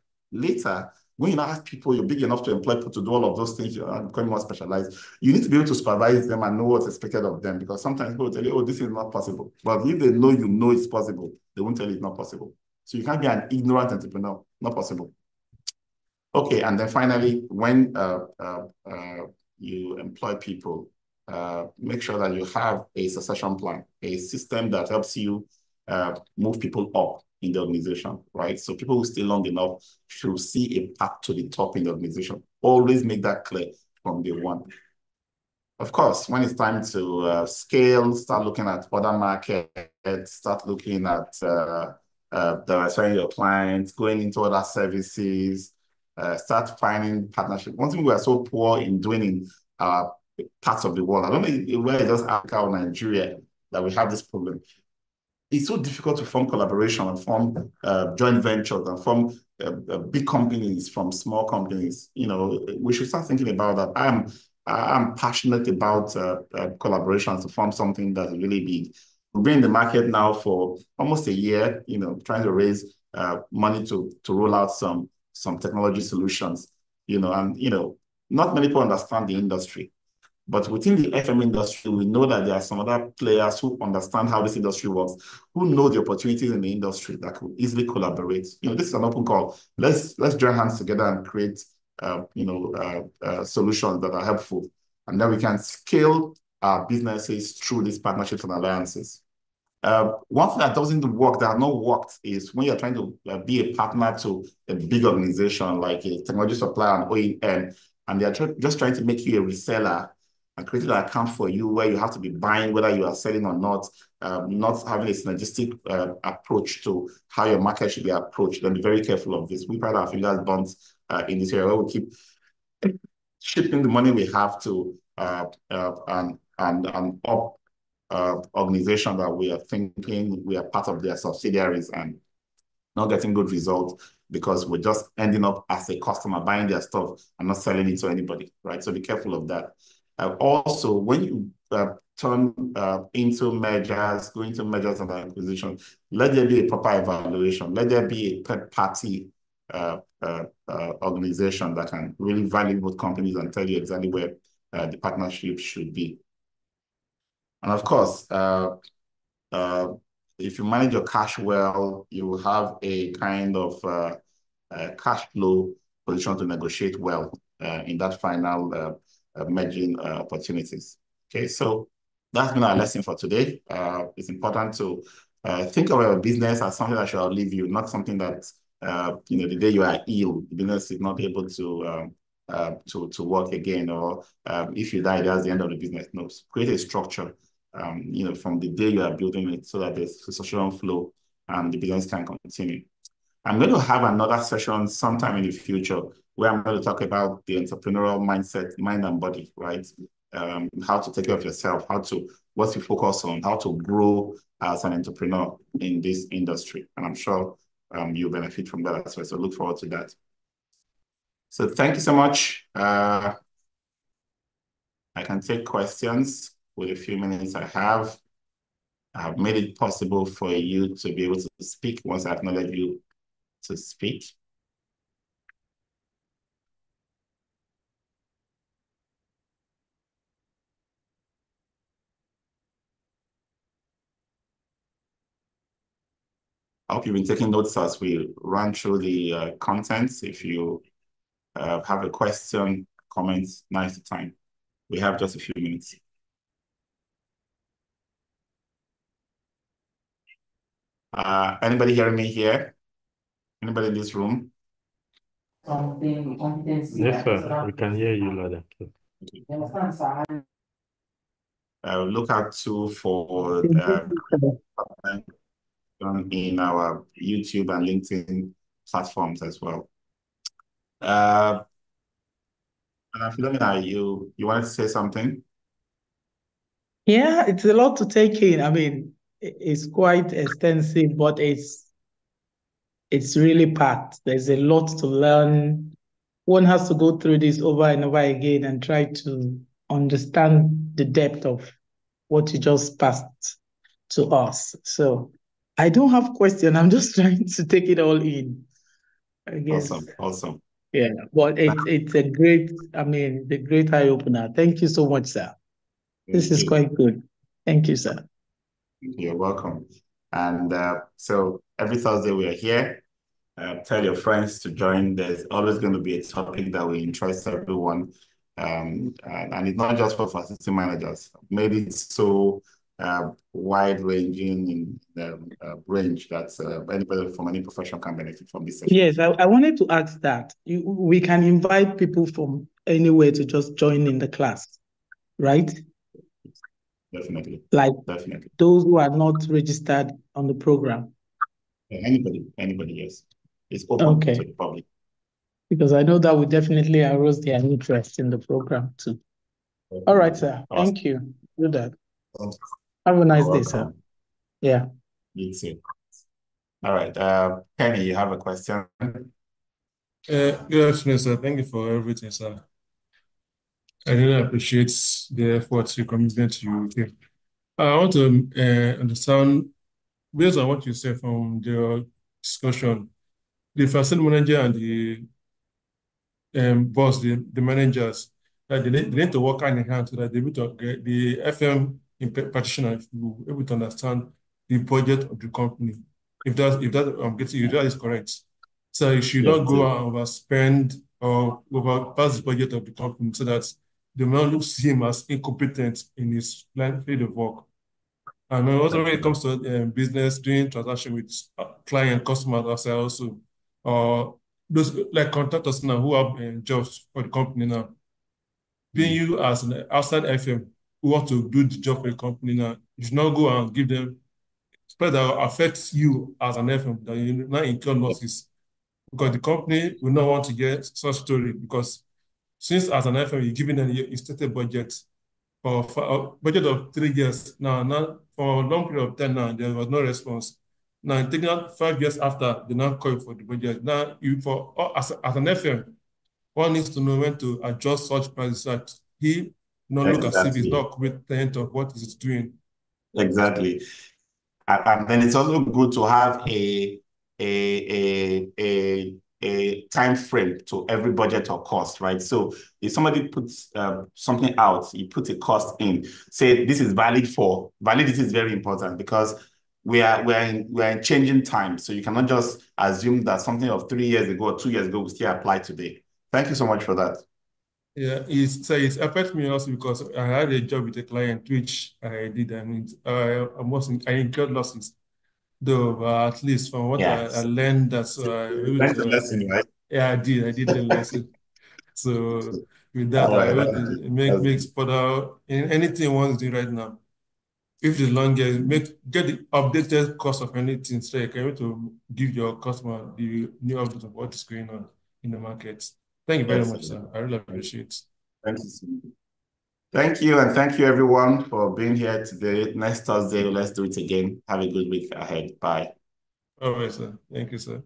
when you now have people, you're big enough to employ people to do all of those things, you're becoming more specialized. You need to be able to supervise them and know what's expected of them, because sometimes people tell you, oh, this is not possible. But if they know you know it's possible, they won't tell you it's not possible. So you can't be an ignorant entrepreneur. Not possible. Okay, and then finally, when you employ people, make sure that you have a succession plan, a system that helps you move people up in the organization, right? So people who stay long enough should see a path to the top in the organization. Always make that clear from day one. Of course, when it's time to scale, start looking at other markets, start looking at diversifying your clients, going into other services, start finding partnerships. One thing we are so poor in doing in parts of the world, I don't know where it's just Africa or Nigeria that we have this problem. It's so difficult to form collaboration and form joint ventures and form big companies from small companies. We should start thinking about that. I'm passionate about collaborations to form something that's really big. We've been in the market now for almost a year, trying to raise money to roll out some technology solutions, and not many people understand the industry. But within the FM industry, we know that there are some other players who understand how this industry works, who know the opportunities in the industry that could easily collaborate. This is an open call. Let's join hands together and create solutions that are helpful. And then we can scale our businesses through these partnerships and alliances. One thing that doesn't work, that has not worked, is when you're trying to be a partner to a big organization like a technology supplier and OEM, and they're just trying to make you a reseller and create an account for you where you have to be buying whether you are selling or not having a synergistic approach to how your market should be approached. Then be very careful of this. We pride our fingers burnt in this area where we keep shipping the money we have to an up organization that we are thinking we are part of their subsidiaries and not getting good results because we're just ending up as a customer buying their stuff and not selling it to anybody, right? So be careful of that. Also, when you turn into mergers, go into mergers and acquisition, let there be a proper evaluation. Let there be a third-party organization that can really value both companies and tell you exactly where the partnership should be. And of course, if you manage your cash well, you will have a kind of cash flow position to negotiate well in that final merging opportunities. Okay, so that's been our lesson for today. It's important to think of your business as something that should outlive you, not something that the day you are ill, the business is not able to work again, or if you die, that's the end of the business. No, create a structure, from the day you are building it, so that there's sustainable flow and the business can continue. I'm going to have another session sometime in the future where I'm going to talk about the entrepreneurial mindset, mind and body, right? How to take care of yourself, what to focus on, how to grow as an entrepreneur in this industry. And I'm sure you'll benefit from that as well. So look forward to that. So thank you so much. I can take questions with a few minutes I have. I have made it possible for you to be able to speak once I acknowledge you to speak. I hope you've been taking notes as we run through the contents. If you have a question, comments, now is the time. We have just a few minutes. Anybody hearing me here? Anybody in this room? Yes, sir. We can hear you loud and clear. Look out too for in our YouTube and LinkedIn platforms as well. Philomena, you wanted to say something? Yeah, it's a lot to take in. I mean, it's quite extensive, but it's really packed. There's a lot to learn. One has to go through this over and over again and try to understand the depth of what you just passed to us. So I don't have question. I'm just trying to take it all in, I guess. Awesome. Yeah, but it's a great, the great eye opener. Thank you so much, sir. This is quite good. Thank you, sir. You're welcome. And so every Thursday we are here. Tell your friends to join. There's always going to be a topic that will interest everyone. And it's not just for facility managers. Maybe it's so wide-ranging in range that anybody from any profession can benefit from this session. Yes, I wanted to ask that. We can invite people from anywhere to just join in the class, right? Definitely. Definitely. Those who are not registered on the program. Anybody, yes. It's open to the public. Because I know that would definitely arouse their interest in the program too. All right, sir. Awesome. Thank you. Do that. Have a nice day, sir. Yeah. You too. All right. Kenny, you have a question? Good afternoon, sir. Thank you for everything, sir. I really appreciate the efforts, your commitment you give. I want to understand, based on what you said from the discussion, the facility manager and the boss, the managers, that they need to work hand in hand so that they will get the FM practitioner will be able to understand the budget of the company. If that I'm getting you, that is correct. So you should not go and overspend or overpass the budget of the company so that they will not see him as incompetent in his field of work. And also when it comes to business, doing transaction with client, customers, also, those like contractors now who have jobs for the company now, being you as an outside FM who want to do the job for the company now, you should not go and give them spread that affects you as an FM, that you not incur losses. Because the company will not want to get such story, because since as an FM, you're giving them a stated budget for a budget of 3 years. Now for a long period of time now, there was no response. Now, taking out 5 years after, they now call you for the budget. Now, as an FM, one needs to know when to adjust such prices that he not look as if he's not competent of what he's doing. Exactly. And then it's also good to have a time frame to every budget or cost, right? So if somebody puts something out, you put a cost in, say this is validity is very important, because we're in changing times. So you cannot just assume that something of 3 years ago or 2 years ago will still apply today. Thank you so much for that. Yeah, it affects me also because I had a job with a client which I did, and I incurred losses. Though, at least from what I Yes. learned, that's able Learn the to, lesson, right? yeah, I did learn lesson. So with that, All I right, able that's to good. That's make good. further in anything one is doing right now. If it's longer, get the updated cost of anything, so you can able to give your customer the new update of what is going on in the market. Thank you very much, Excellent. sir. I really appreciate it. Thank you. Thank you, and thank you everyone for being here today. Next Thursday, let's do it again. Have a good week ahead. Bye. All right, sir. Thank you, sir.